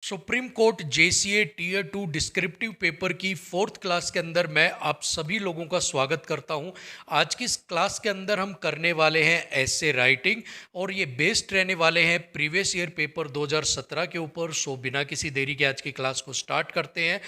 Supreme court JCA tier 2 descriptive paper की fourth class के अंदर मैं आप सभी लोगों का स्वागत करता हूं। आज की इस क्लास के अंदर हम करने वाले हैं ऐसे राइटिंग और ये बेस्ड रहने वाले हैं प्रीवियस ईयर पेपर 2017 के ऊपर। सो बिना किसी देरी के आज की क्लास को स्टार्ट करते हैं।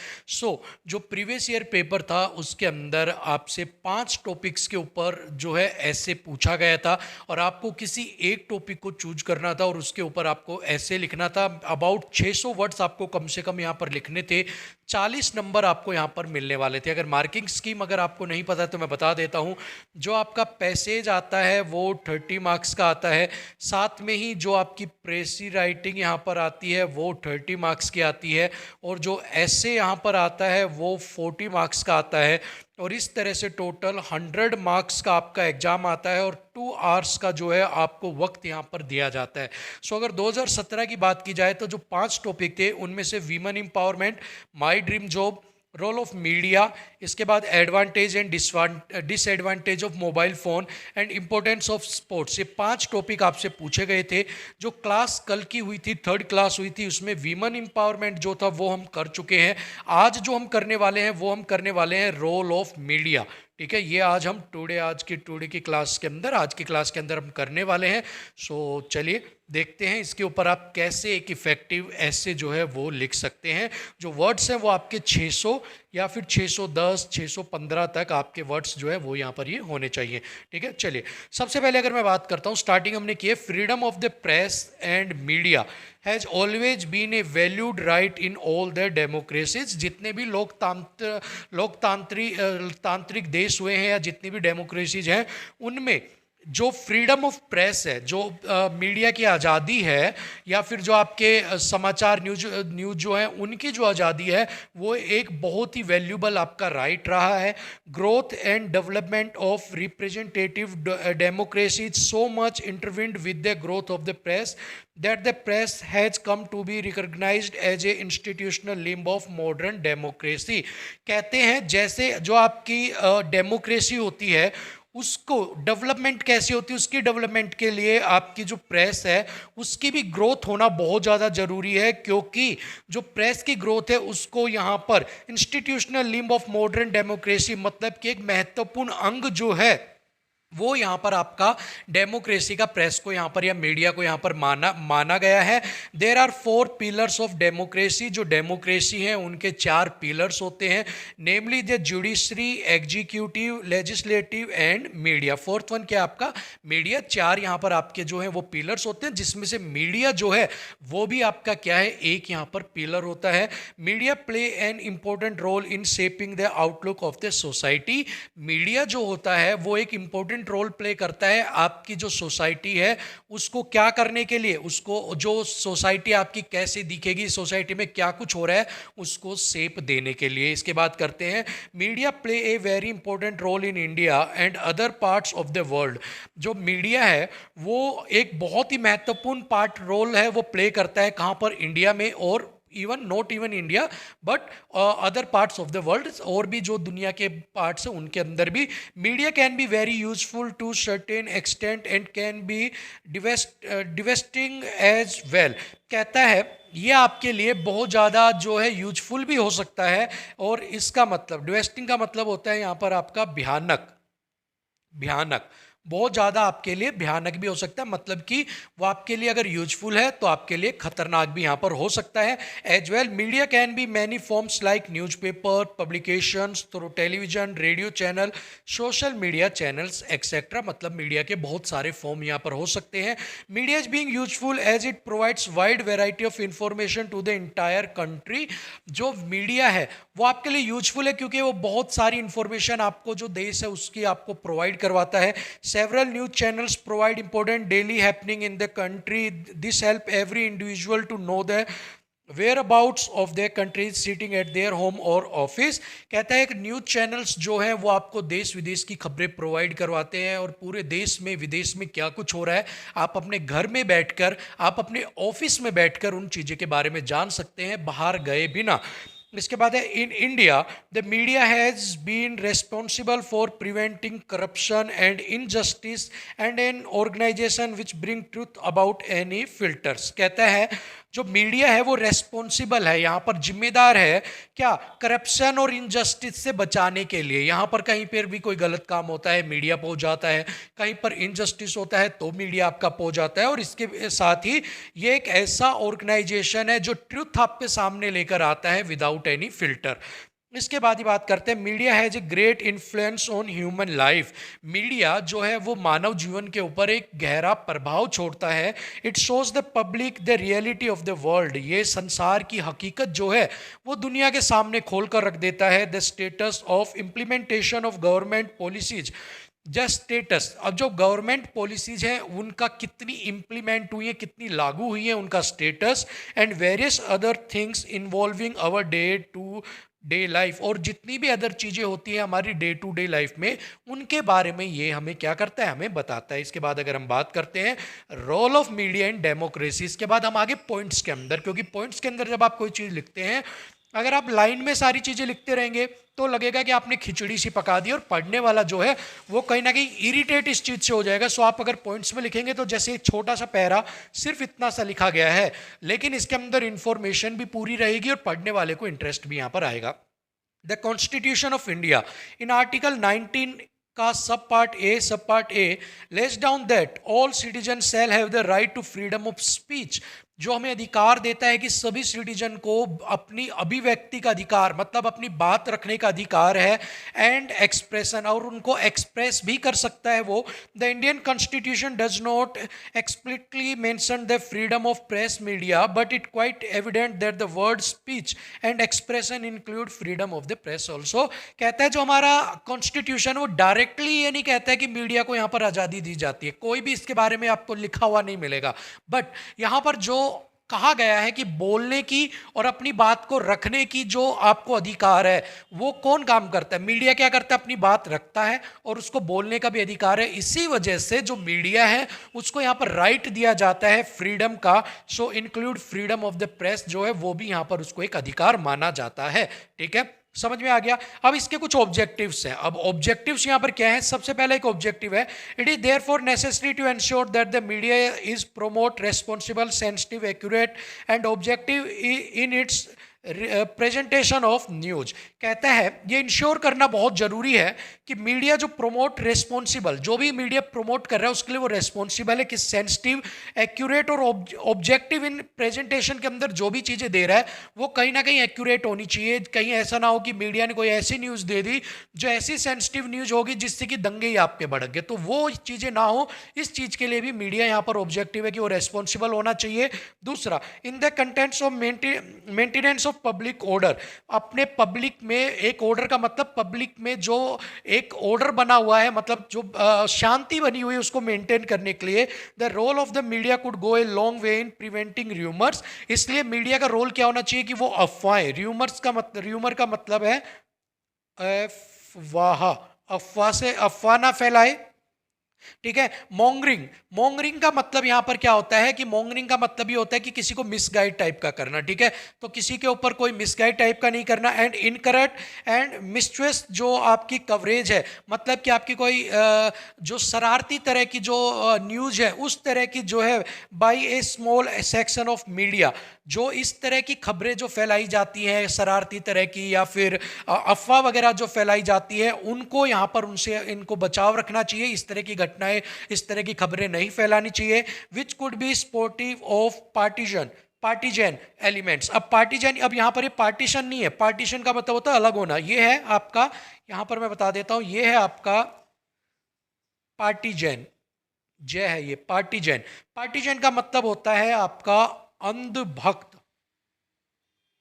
जो प्रीवियस ईयर पेपर था उसके अंदर आपसे 5 टॉपिक्स के ऊपर जो है ऐसे पूछा गया था और आपको किसी एक टॉपिक को चूज करना था और उसके ऊपर आपको ऐसे लिखना था। अबाउट 600 वर्ड्स आपको कम से कम यहाँ पर लिखने थे। 40 नंबर आपको यहाँ पर मिलने वाले थे। अगर मार्किंग स्कीम अगर आपको नहीं पता तो मैं बता देता हूँ। जो आपका पैसेज आता है वो 30 मार्क्स का आता है। साथ में ही जो आपकी प्रेसी राइटिंग यहाँ पर आती है वो 30 मार्क्स की आती है और जो ऐसे यहाँ पर आता है वो 40 मार्क्स का आता है। और इस तरह से टोटल 100 मार्क्स का आपका एग्जाम आता है और 2 आवर्स का जो है आपको वक्त यहाँ पर दिया जाता है। अगर 2017 की बात की जाए तो जो 5 टॉपिक थे उनमें से women empowerment, my dream job, role of media, इसके बाद advantage and disadvantage of mobile phone and importance of sports, ये 5 टॉपिक आपसे पूछे गए थे। जो क्लास कल की हुई थी, थर्ड क्लास हुई थी, उसमें वीमेन एम्पावरमेंट जो था वो हम कर चुके हैं। आज जो हम करने वाले हैं वो हम करने वाले हैं रोल ऑफ मीडिया। ठीक है, ये आज हम आज की क्लास के अंदर हम करने वाले हैं। चलिए देखते हैं इसके ऊपर आप कैसे एक इफेक्टिव ऐसे जो है वो लिख सकते हैं। जो वर्ड्स हैं वो आपके 600 या फिर 610 615 तक आपके वर्ड्स जो है वो यहाँ पर ये होने चाहिए। ठीक है, चलिए सबसे पहले अगर मैं बात करता हूँ, स्टार्टिंग हमने की है, freedom of the press and media has always been a valued right in all the democracies. जितने भी तांत्रिक देश हुए हैं या जितनी भी डेमोक्रेसीज हैं उनमें जो फ्रीडम ऑफ प्रेस है, जो मीडिया की आज़ादी है या फिर जो आपके समाचार न्यूज़ जो है उनकी जो आज़ादी है वो एक बहुत ही वैल्यूबल आपका राइट रहा है। Growth and development of representative democracy is so much intertwined with the growth of the press that the press has come to be recognized as a institutional limb of modern democracy। कहते हैं जैसे जो आपकी democracy होती है उसको development कैसी होती है, उसकी डेवलपमेंट के लिए आपकी जो प्रेस है उसकी भी ग्रोथ होना बहुत ज़्यादा ज़रूरी है, क्योंकि जो प्रेस की ग्रोथ है उसको यहाँ पर institutional limb of modern democracy, मतलब कि एक महत्वपूर्ण अंग जो है वो यहाँ पर आपका डेमोक्रेसी का प्रेस को यहाँ पर या मीडिया को यहाँ पर माना गया है। There are 4 pillars of democracy. जो डेमोक्रेसी है उनके 4 पिलर्स होते हैं, namely the judiciary, executive, legislative and media. Fourth one क्या आपका मीडिया। 4 यहाँ पर आपके जो है वो पिलर्स होते हैं, जिसमें से मीडिया जो है वो भी आपका क्या है, एक यहाँ पर पिलर होता है। Media play an important role in shaping the outlook of the society. Media जो होता है वो एक इम्पोर्टेंट रोल प्ले करता है आपकी जो सोसाइटी है उसको क्या करने के लिए, उसको जो सोसाइटी आपकी कैसे दिखेगी, सोसाइटी में क्या कुछ हो रहा है उसको शेप देने के लिए। इसके बाद करते हैं media play a very important role in India and other parts of the world. जो मीडिया है वो एक बहुत ही महत्वपूर्ण रोल है वो प्ले करता है, कहाँ पर, इंडिया में, और not even India but other parts of the world, और भी जो दुनिया के पार्ट्स हैं उनके अंदर भी media can be very useful to certain extent and can be devastating as well. कहता है ये आपके लिए बहुत ज़्यादा जो है यूजफुल भी हो सकता है, और इसका मतलब डिवेस्टिंग का मतलब होता है यहाँ पर आपका भयानक बहुत ज़्यादा आपके लिए भयानक भी हो सकता है, मतलब कि वो आपके लिए अगर यूजफुल है तो आपके लिए खतरनाक भी यहाँ पर हो सकता है as well. Media can be many forms like newspaper, publications, through television, radio channel, social media channels etcetera, मतलब मीडिया के बहुत सारे फॉर्म यहाँ पर हो सकते हैं। Media is being useful as it provides wide variety of information to the entire country. जो मीडिया है वो आपके लिए यूजफुल है क्योंकि वो बहुत सारी इंफॉर्मेशन आपको जो देश है उसकी आपको प्रोवाइड करवाता है। Several news channels provide important daily happening in the country. This help every individual to know the whereabouts of their country sitting at their home or office। कहता है कि न्यूज़ चैनल्स जो हैं वो आपको देश विदेश की खबरें प्रोवाइड करवाते हैं और पूरे देश में विदेश में क्या कुछ हो रहा है आप अपने घर में बैठकर, आप अपने ऑफिस में बैठकर उन चीज़ों के बारे में जान सकते हैं बाहर गए बिना। इसके बाद है in India the media has been responsible for preventing corruption and injustice and an organisation which bring truth about any filters. कहता है जो मीडिया है वो रेस्पॉन्सिबल है, यहाँ पर जिम्मेदार है क्या, करप्शन और इनजस्टिस से बचाने के लिए। यहाँ पर कहीं पर भी कोई गलत काम होता है मीडिया पहुंच जाता है, कहीं पर इनजस्टिस होता है तो मीडिया आपका पहुंच जाता है। और इसके साथ ही ये एक ऐसा ऑर्गेनाइजेशन है जो ट्रुथ आपके सामने लेकर आता है विदाउट एनी फिल्टर। इसके बाद ही बात करते हैं, media has a great influence on human life. Media जो है वो मानव जीवन के ऊपर एक गहरा प्रभाव छोड़ता है। It shows the public the reality of the world. ये संसार की हकीकत जो है वो दुनिया के सामने खोल कर रख देता है। The status of implementation of government policies, just status, अब जो गवर्नमेंट पॉलिसीज हैं उनका कितनी इम्प्लीमेंट हुई है, कितनी लागू हुई है, उनका status, and various other things involving our day to day life. और जितनी भी अदर चीज़ें होती हैं हमारी डे टू डे लाइफ में, उनके बारे में ये हमें क्या करता है, हमें बताता है। इसके बाद अगर हम बात करते हैं role of media in democracy, इसके बाद हम आगे पॉइंट्स के अंदर, क्योंकि पॉइंट्स के अंदर जब आप कोई चीज़ लिखते हैं, अगर आप लाइन में सारी चीज़ें लिखते रहेंगे तो लगेगा कि आपने खिचड़ी सी पका दी, और पढ़ने वाला जो है वो कहीं ना कहीं इरिटेट इस चीज़ से हो जाएगा। सो आप अगर पॉइंट्स में लिखेंगे तो जैसे एक छोटा सा पैरा सिर्फ इतना सा लिखा गया है, लेकिन इसके अंदर इंफॉर्मेशन भी पूरी रहेगी और पढ़ने वाले को इंटरेस्ट भी यहाँ पर आएगा। The constitution of India in article 19 का sub part A lays down that all citizen shall have the right to freedom of speech, जो हमें अधिकार देता है कि सभी सिटीजन को अपनी अभिव्यक्ति का अधिकार, मतलब अपनी बात रखने का अधिकार है, एंड एक्सप्रेशन, और उनको एक्सप्रेस भी कर सकता है वो। The Indian constitution does not explicitly mention the freedom of press media, but it quite evident that the word speech and expression include freedom of the press also. कहता है जो हमारा कॉन्स्टिट्यूशन वो डायरेक्टली ये नहीं कहता है कि मीडिया को यहाँ पर आज़ादी दी जाती है, कोई भी इसके बारे में आपको लिखा हुआ नहीं मिलेगा, बट यहाँ पर जो कहा गया है कि बोलने की और अपनी बात को रखने की जो आपको अधिकार है, वो कौन काम करता है, मीडिया क्या करता है, अपनी बात रखता है और उसको बोलने का भी अधिकार है। इसी वजह से जो मीडिया है उसको यहाँ पर राइट दिया जाता है फ्रीडम का। So include freedom of the press जो है वो भी यहाँ पर उसको एक अधिकार माना जाता है। ठीक है, समझ में आ गया। अब इसके कुछ ऑब्जेक्टिव्स हैं। अब ऑब्जेक्टिव्स यहां पर क्या है, सबसे पहला एक ऑब्जेक्टिव है, it is therefore necessary to ensure that the media is promote responsible, sensitive, accurate and objective in its presentation of news. कहता है ये इंश्योर करना बहुत जरूरी है कि मीडिया जो प्रोमोट रेस्पॉन्सिबल, जो भी मीडिया प्रोमोट कर रहा है उसके लिए वो रेस्पॉन्सिबल है कि सेंसिटिव, एक्यूरेट और ऑब्जेक्टिव इन प्रेजेंटेशन के अंदर जो भी चीज़ें दे रहा है वो कहीं ना कहीं एक्यूरेट होनी चाहिए। कहीं ऐसा ना हो कि मीडिया ने कोई ऐसी न्यूज़ दे दी जो ऐसी सेंसिटिव न्यूज़ होगी जिससे कि दंगे ही आपके भड़क गए, तो वो चीज़ें ना हो, इस चीज़ के लिए भी मीडिया यहाँ पर ऑब्जेक्टिव है कि वो रेस्पॉन्सिबल होना चाहिए। दूसरा, in the contents of maintenance of public order, अपने पब्लिक में एक ऑर्डर का मतलब पब्लिक में जो एक ऑर्डर बना हुआ है, मतलब जो शांति बनी हुई है उसको मेंटेन करने के लिए, the role of the media could go a long way in preventing rumours. इसलिए मीडिया का रोल क्या होना चाहिए कि वो अफवाहें, र्यूमर का मतलब है अफवाह, अफवाह से अफवाह ना फैलाए। ठीक है, मॉन्गरिंग का मतलब यहां पर क्या होता है कि मॉन्गरिंग का मतलब ये होता है कि किसी को मिसगाइड टाइप का करना। ठीक है, तो किसी के ऊपर कोई मिसगाइड टाइप का नहीं करना। एंड इनकरेक्ट एंड मिसच्यूअस जो आपकी कवरेज है, मतलब कि आपकी कोई जो शरारती तरह की जो न्यूज है उस तरह की जो है by a small section of media, जो इस तरह की खबरें जो फैलाई जाती हैं शरारती तरह की या फिर अफवाह वगैरह जो फैलाई जाती है, उनको यहाँ पर उनसे इनको बचाव रखना चाहिए। इस तरह की घटनाएं, इस तरह की खबरें नहीं फैलानी चाहिए। Which could be sportive of partisan elements. अब पार्टीजन, अब यहाँ पर ये पार्टीशन नहीं है, पार्टीशन का मतलब होता है अलग होना। ये है आपका, यहाँ पर मैं बता देता हूँ, ये है आपका पार्टीजन, जय है ये पार्टीजन। पार्टीजन का मतलब होता है आपका अंधभक्त,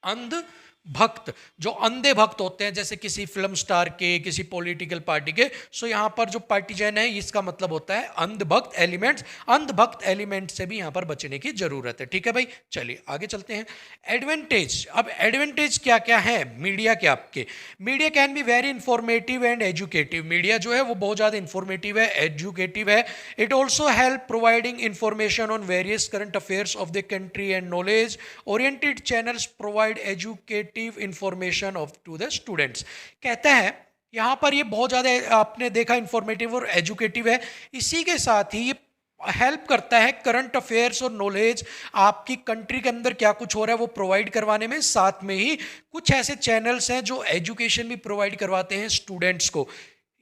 अंधभक्त, जो अंधे भक्त होते हैं जैसे किसी फिल्म स्टार के, किसी पॉलिटिकल पार्टी के। सो यहाँ पर जो पार्टीजन है इसका मतलब होता है अंधभक्त एलिमेंट्स। अंधभक्त एलिमेंट से भी यहाँ पर बचने की जरूरत है। ठीक है भाई, चलिए आगे चलते हैं। एडवांटेज, अब एडवांटेज क्या क्या है मीडिया के आपके। Media can be very informative and educative. Media जो है वो बहुत ज़्यादा इंफॉर्मेटिव है, एजुकेटिव है। It also help providing information on various current affairs of the country and knowledge oriented channels provide educative information of to the students. कहता है यहाँ पर ये बहुत ज़्यादा आपने देखा इंफॉर्मेटिव और एजुकेटिव है। इसी के साथ ही ये हेल्प करता है करंट अफेयर्स और नॉलेज आपकी कंट्री के अंदर क्या कुछ हो रहा है वो प्रोवाइड करवाने में। साथ में ही कुछ ऐसे चैनल्स हैं जो एजुकेशन भी प्रोवाइड करवाते हैं स्टूडेंट्स को।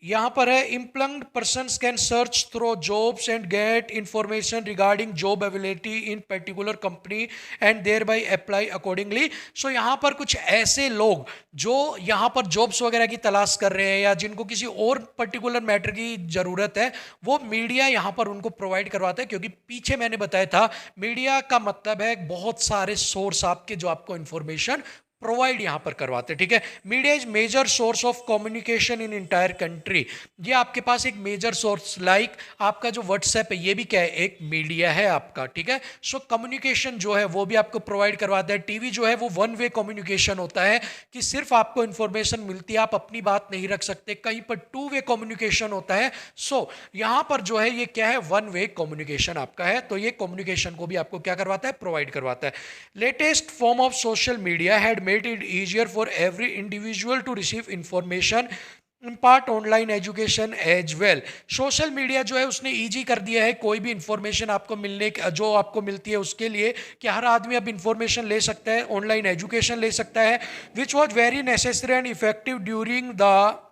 यहाँ पर है employed persons can search through jobs and get information regarding job availability in particular company and thereby apply accordingly. So यहाँ पर कुछ ऐसे लोग जो यहाँ पर जॉब्स वगैरह की तलाश कर रहे हैं या जिनको किसी और पर्टिकुलर मैटर की ज़रूरत है, वो मीडिया यहाँ पर उनको प्रोवाइड करवाता है। क्योंकि पीछे मैंने बताया था मीडिया का मतलब है बहुत सारे सोर्स आपके जो आपको इंफॉर्मेशन प्रोवाइड यहाँ पर करवाते हैं। ठीक है, media is major source of communication in entire country. ये आपके पास एक मेजर सोर्स लाइक आपका जो व्हाट्सएप है ये भी क्या है, एक मीडिया है आपका। ठीक है, सो कम्युनिकेशन जो है वो भी आपको प्रोवाइड करवाता है। टीवी जो है वो वन वे कम्युनिकेशन होता है कि सिर्फ आपको इंफॉर्मेशन मिलती है, आप अपनी बात नहीं रख सकते। कहीं पर टू वे कम्युनिकेशन होता है। सो यहाँ पर जो है ये क्या है, वन वे कम्युनिकेशन आपका है। तो ये कम्युनिकेशन को भी आपको क्या करवाता है, प्रोवाइड करवाता है। Latest form of social media had made it easier for every individual to receive information, impart online education as well. Social media जो है उसने ईजी कर दिया है कोई भी इंफॉर्मेशन आपको मिलने जो आपको मिलती है उसके लिए, कि हर आदमी अब इंफॉर्मेशन ले सकता है, ऑनलाइन एजुकेशन ले सकता है, which was very necessary and effective during the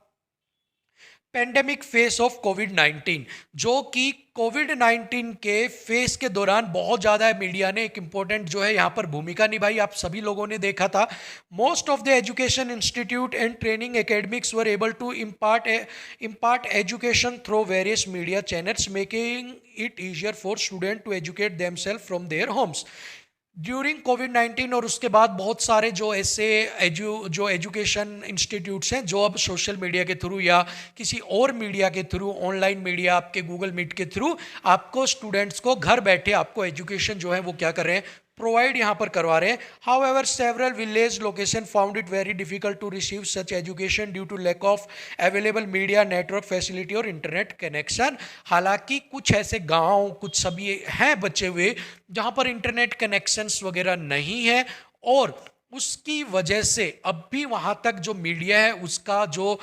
pandemic phase of कोविड-19। जो कि कोविड-19 के फेस के दौरान बहुत ज़्यादा मीडिया ने एक इम्पोर्टेंट जो है यहाँ पर भूमिका निभाई। आप सभी लोगों ने देखा था most of the education institute and training academics were able to impart education through various media channels, making it easier for student to educate themself from their homes during कोविड-19। और उसके बाद बहुत सारे जो ऐसे एजुकेशन इंस्टीट्यूट्स हैं जो अब सोशल मीडिया के थ्रू या किसी और मीडिया के थ्रू, ऑनलाइन मीडिया आपके गूगल मीट के थ्रू आपको स्टूडेंट्स को घर बैठे आपको एजुकेशन जो है वो क्या कर रहे हैं, प्रोवाइड यहाँ पर करवा रहे हैं। However several village location found it very difficult to receive such education due to lack of available media network facility और इंटरनेट कनेक्शन। हालांकि कुछ ऐसे गांव कुछ सभी हैं बचे हुए जहाँ पर इंटरनेट कनेक्शंस वगैरह नहीं है और उसकी वजह से अब भी वहाँ तक जो मीडिया है उसका जो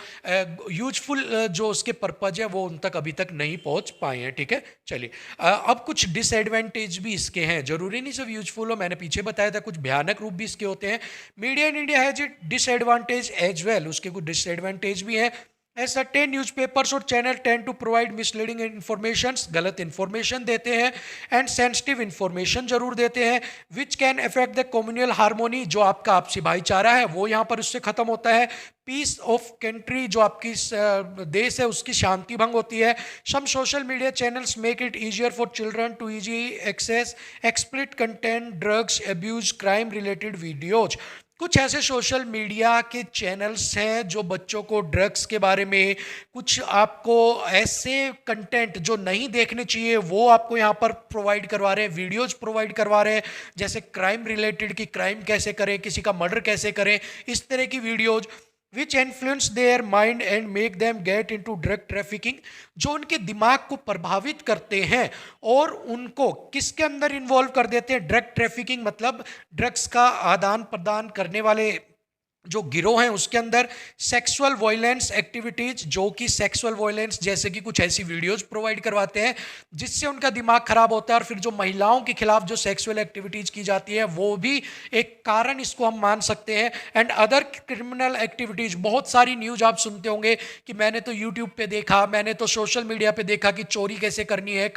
यूजफुल जो उसके पर्पज है वो उन तक अभी तक नहीं पहुँच पाए हैं। ठीक है, चलिए अब कुछ डिसएडवांटेज भी इसके हैं, जरूरी नहीं सिर्फ यूजफुल हो, मैंने पीछे बताया था कुछ भयानक रूप भी इसके होते हैं। Media in India has it disadvantage as well, उसके कुछ डिसएडवांटेज भी हैं। As certain newspapers और channel tend to provide misleading information, गलत इन्फॉर्मेशन देते हैं, एंड सेंसिटिव इन्फॉर्मेशन जरूर देते हैं, which can affect the communal harmony, जो आपका आपसी भाईचारा है वो यहाँ पर उससे खत्म होता है। पीस ऑफ कंट्री, जो आपकी देश है उसकी शांति भंग होती है। Some social media channels make it easier for children to easy access explicit content, drugs abuse, crime related videos. कुछ ऐसे सोशल मीडिया के चैनल्स हैं जो बच्चों को ड्रग्स के बारे में, कुछ आपको ऐसे कंटेंट जो नहीं देखने चाहिए वो आपको यहाँ पर प्रोवाइड करवा रहे हैं, वीडियोज प्रोवाइड करवा रहे हैं, जैसे क्राइम रिलेटेड कि क्राइम कैसे करें, किसी का मर्डर कैसे करें, इस तरह की videos which influence their mind and make them get into drug trafficking, जो उनके दिमाग को प्रभावित करते हैं और उनको किसके अंदर इन्वॉल्व कर देते हैं, ड्रग ट्रैफिकिंग मतलब ड्रग्स का आदान प्रदान करने वाले जो गिरोह हैं उसके अंदर। सेक्सुअल वायलेंस एक्टिविटीज, जो कि सेक्सुअल वायलेंस जैसे कि कुछ ऐसी वीडियोस प्रोवाइड करवाते हैं जिससे उनका दिमाग खराब होता है, और फिर जो महिलाओं के खिलाफ जो सेक्सुअल एक्टिविटीज की जाती है वो भी एक कारण इसको हम मान सकते हैं। एंड अदर क्रिमिनल एक्टिविटीज, बहुत सारी न्यूज आप सुनते होंगे कि मैंने तो यूट्यूब पे देखा, मैंने तो सोशल मीडिया पे देखा कि चोरी कैसे करनी है,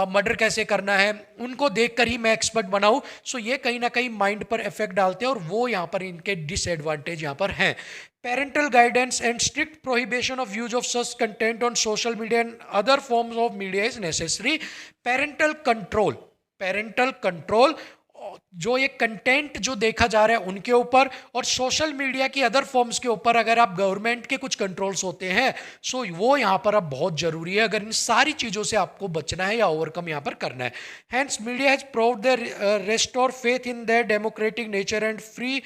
मर्डर कैसे करना है, उनको देख कर ही मैं एक्सपर्ट बनाऊं। सो ये कहीं ना कहीं माइंड पर इफेक्ट डालते हैं और वो यहाँ पर इनके डिसएडवांटेज यहाँ पर हैं। Parental guidance and strict prohibition of use of such content on social media and other forms of media is necessary. Parental control जो ये कंटेंट जो देखा जा रहा है उनके ऊपर, और सोशल मीडिया की अदर फॉर्म्स के ऊपर अगर आप गवर्नमेंट के कुछ कंट्रोल्स होते हैं सो वो यहाँ पर अब बहुत जरूरी है अगर इन सारी चीज़ों से आपको बचना है या ओवरकम यहाँ पर करना है। Hence media has proved the restore faith in the democratic nature and free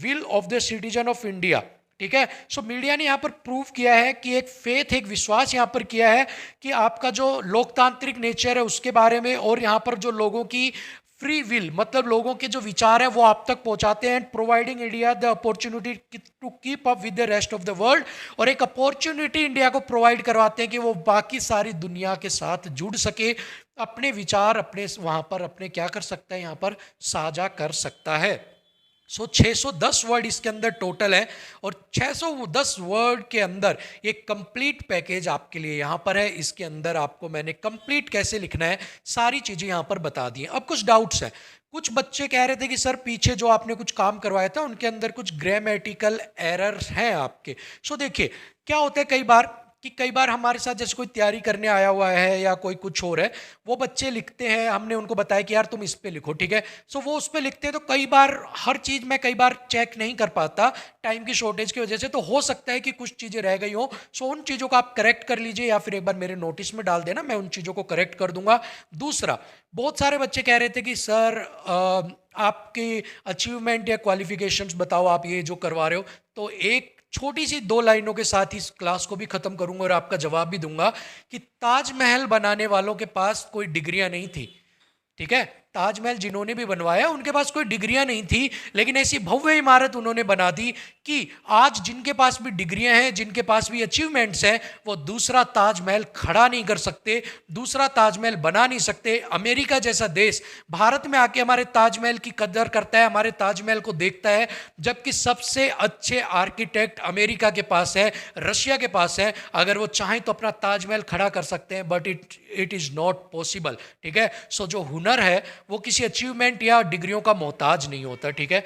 will of the citizen of India. ठीक है, सो मीडिया ने यहाँ पर प्रूव किया है कि एक फेथ, एक विश्वास यहाँ पर किया है कि आपका जो लोकतांत्रिक नेचर है उसके बारे में, और यहाँ पर जो लोगों की फ्री विल मतलब लोगों के जो विचार है वो आप तक पहुंचाते हैं, and providing India the opportunity to keep up with the rest of the world, और एक अपॉर्चुनिटी इंडिया को प्रोवाइड करवाते हैं कि वो बाकी सारी दुनिया के साथ जुड़ सके, अपने विचार अपने वहाँ पर अपने क्या कर सकता है, यहाँ पर साझा कर सकता है। 610 वर्ड इसके अंदर टोटल है, और 610 वर्ड के अंदर ये कंप्लीट पैकेज आपके लिए यहाँ पर है। इसके अंदर आपको मैंने कंप्लीट कैसे लिखना है सारी चीज़ें यहाँ पर बता दी हैं। अब कुछ डाउट्स हैं, कुछ बच्चे कह रहे थे कि सर पीछे जो आपने कुछ काम करवाया था उनके अंदर कुछ ग्रामेटिकल एरर्स हैं आपके। देखिए क्या होता है कई बार हमारे साथ जैसे कोई तैयारी करने आया हुआ है या कोई कुछ और है, वो बच्चे लिखते हैं, हमने उनको बताया कि यार तुम इस पे लिखो, ठीक है। वो उस पे लिखते हैं, तो कई बार हर चीज़ मैं कई बार चेक नहीं कर पाता टाइम की शॉर्टेज की वजह से, तो हो सकता है कि कुछ चीज़ें रह गई हो। उन चीज़ों को आप करेक्ट कर लीजिए या फिर एक बार मेरे नोटिस में डाल देना, मैं उन चीज़ों को करेक्ट कर दूंगा। दूसरा, बहुत सारे बच्चे कह रहे थे कि सर आपके अचीवमेंट या क्वालिफिकेशंस बताओ, आप ये जो करवा रहे हो। तो एक छोटी सी 2 लाइनों के साथ इस क्लास को भी खत्म करूंगा और आपका जवाब भी दूंगा कि ताजमहल बनाने वालों के पास कोई डिग्रियां नहीं थी, ठीक है। ताजमहल जिन्होंने भी बनवाया उनके पास कोई डिग्रियां नहीं थी, लेकिन ऐसी भव्य इमारत उन्होंने बना दी कि आज जिनके पास भी डिग्रियां हैं, जिनके पास भी अचीवमेंट्स हैं, वो दूसरा ताजमहल खड़ा नहीं कर सकते, दूसरा ताजमहल बना नहीं सकते। अमेरिका जैसा देश भारत में आके हमारे ताजमहल की कदर करता है, हमारे ताजमहल को देखता है, जबकि सबसे अच्छे आर्किटेक्ट अमेरिका के पास है, रशिया के पास है। अगर वो चाहें तो अपना ताजमहल खड़ा कर सकते हैं, but it is not possible, ठीक है। जो हुनर है वो किसी अचीवमेंट या डिग्रियों का मोहताज नहीं होता, ठीक है।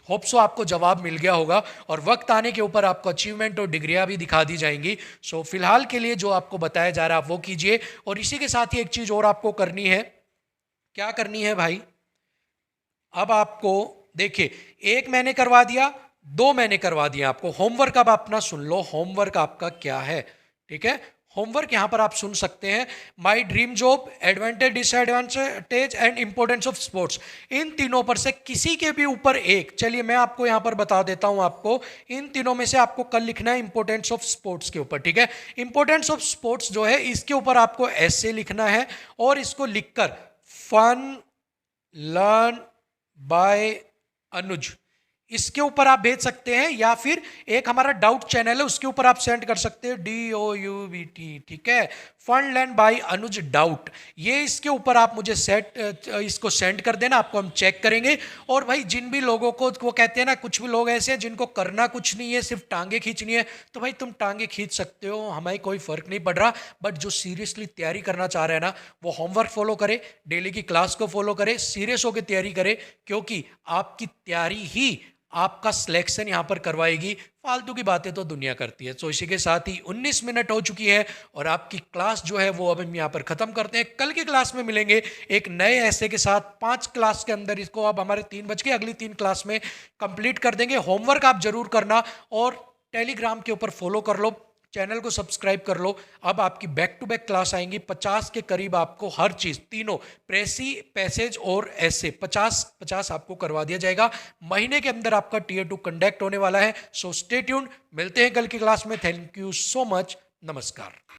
होप सो आपको जवाब मिल गया होगा, और वक्त आने के ऊपर आपको अचीवमेंट और डिग्रियां भी दिखा दी जाएंगी। फिलहाल के लिए जो आपको बताया जा रहा है आप वो कीजिए, और इसी के साथ ही एक चीज़ और आपको करनी है। क्या करनी है भाई? अब आपको देखिए, एक मैंने करवा दिया, 2 मैंने करवा दिया आपको। होमवर्क अब अपना सुन लो, होमवर्क आपका क्या है, ठीक है। होमवर्क यहां पर आप सुन सकते हैं, my dream job, advantage disadvantage and importance of sports. इन तीनों पर से किसी के भी ऊपर एक, चलिए मैं आपको यहां पर बता देता हूं, आपको इन तीनों में से आपको कल लिखना है इंपॉर्टेंस ऑफ स्पोर्ट्स के ऊपर, ठीक है। इंपॉर्टेंस ऑफ स्पोर्ट्स जो है इसके ऊपर आपको ऐसे लिखना है, और इसको लिखकर फन लर्न बाय अनुज इसके ऊपर आप भेज सकते हैं, या फिर एक हमारा डाउट चैनल है उसके ऊपर आप सेंड कर सकते हैं, DOUBT, ठीक है, fun learn by Anuj doubt. ये इसके ऊपर आप मुझे इसको सेंड कर देना, आपको हम चेक करेंगे। और भाई जिन भी लोगों को वो कहते हैं ना, कुछ भी लोग ऐसे हैं जिनको करना कुछ नहीं है, सिर्फ टांगे खींचनी है, तो भाई तुम टांगे खींच सकते हो, हमें कोई फर्क नहीं पड़ रहा। बट जो सीरियसली तैयारी करना चाह रहे हैं ना, वो होमवर्क फॉलो करे, डेली की क्लास को फॉलो करे, सीरियस होकर तैयारी करे, क्योंकि आपकी तैयारी ही आपका सिलेक्शन यहां पर करवाएगी। फालतू की बातें तो दुनिया करती है। इसी के साथ ही 19 मिनट हो चुकी है, और आपकी क्लास जो है वो अब हम यहाँ पर खत्म करते हैं। कल की क्लास में मिलेंगे एक नए ऐसे के साथ। 5 क्लास के अंदर इसको अब हमारे 3 बज के अगली 3 क्लास में कंप्लीट कर देंगे। होमवर्क आप जरूर करना, और टेलीग्राम के ऊपर फॉलो कर लो, चैनल को सब्सक्राइब कर लो। अब आपकी बैक टू बैक क्लास आएंगी, 50 के करीब आपको हर चीज़, तीनों प्रेसी, पैसेज और ऐसे 50 आपको करवा दिया जाएगा। महीने के अंदर आपका Tier 2 कंडक्ट होने वाला है। स्टे ट्यून्ड, मिलते हैं कल की क्लास में। थैंक यू सो मच, नमस्कार।